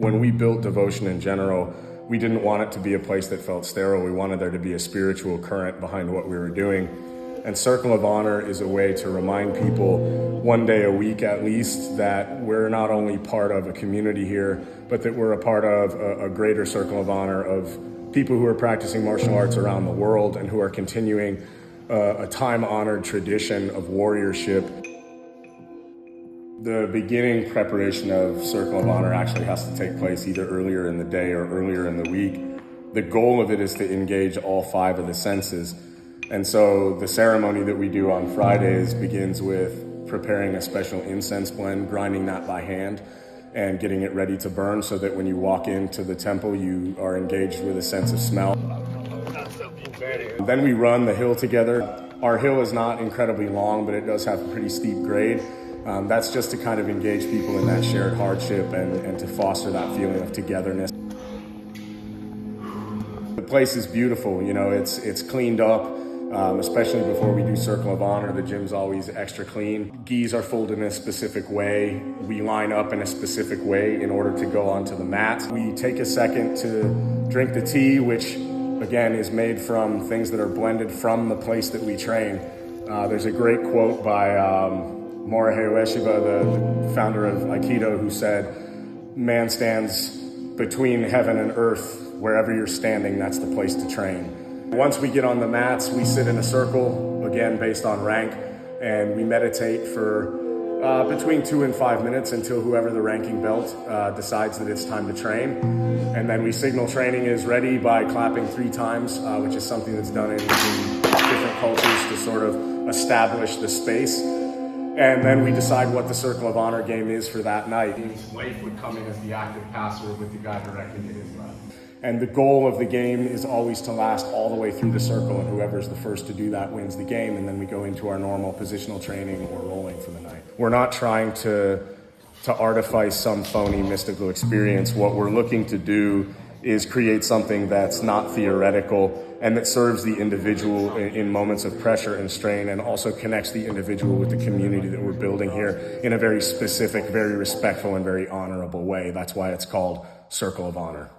When we built Devotion in general, we didn't want it to be a place that felt sterile. We wanted there to be a spiritual current behind what we were doing. And Circle of Honor is a way to remind people one day a week at least that we're not only part of a community here, but that we're a part of a greater circle of honor of people who are practicing martial arts around the world and who are continuing a time-honored tradition of warriorship. The beginning preparation of Circle of Honor actually has to take place either earlier in the day or earlier in the week. The goal of it is to engage all 5 of the senses. And so the ceremony that we do on Fridays begins with preparing a special incense blend, grinding that by hand, and getting it ready to burn so that when you walk into the temple, you are engaged with a sense of smell. Then we run the hill together. Our hill is not incredibly long, but it does have a pretty steep grade. That's just to kind of engage people in that shared hardship and to foster that feeling of togetherness. The place is beautiful, you know, it's cleaned up, especially before we do Circle of Honor. The gym's always extra clean. Gis are folded in a specific way. We line up in a specific way in order to go onto the mat. We take a second to drink the tea, which again is made from things that are blended from the place that we train. There's a great quote by Morihei Ueshiba, the founder of Aikido, who said, "Man stands between heaven and earth. Wherever you're standing, that's the place to train." Once we get on the mats, we sit in a circle, again based on rank, and we meditate for between 2 and 5 minutes until whoever the ranking belt decides that it's time to train. And then we signal training is ready by clapping 3 times, which is something that's done in different cultures to sort of establish the space. And then we decide what the Circle of Honor game is for that night. Leif would come in as the active passer with the guy directing it his left. And the goal of the game is always to last all the way through the circle, and whoever's the first to do that wins the game, and then we go into our normal positional training or rolling for the night. We're not trying to artifice some phony mystical experience. What we're looking to do is create something that's not theoretical and that serves the individual in moments of pressure and strain, and also connects the individual with the community that we're building here in a very specific, very respectful, and very honorable way. That's why it's called Circle of Honor.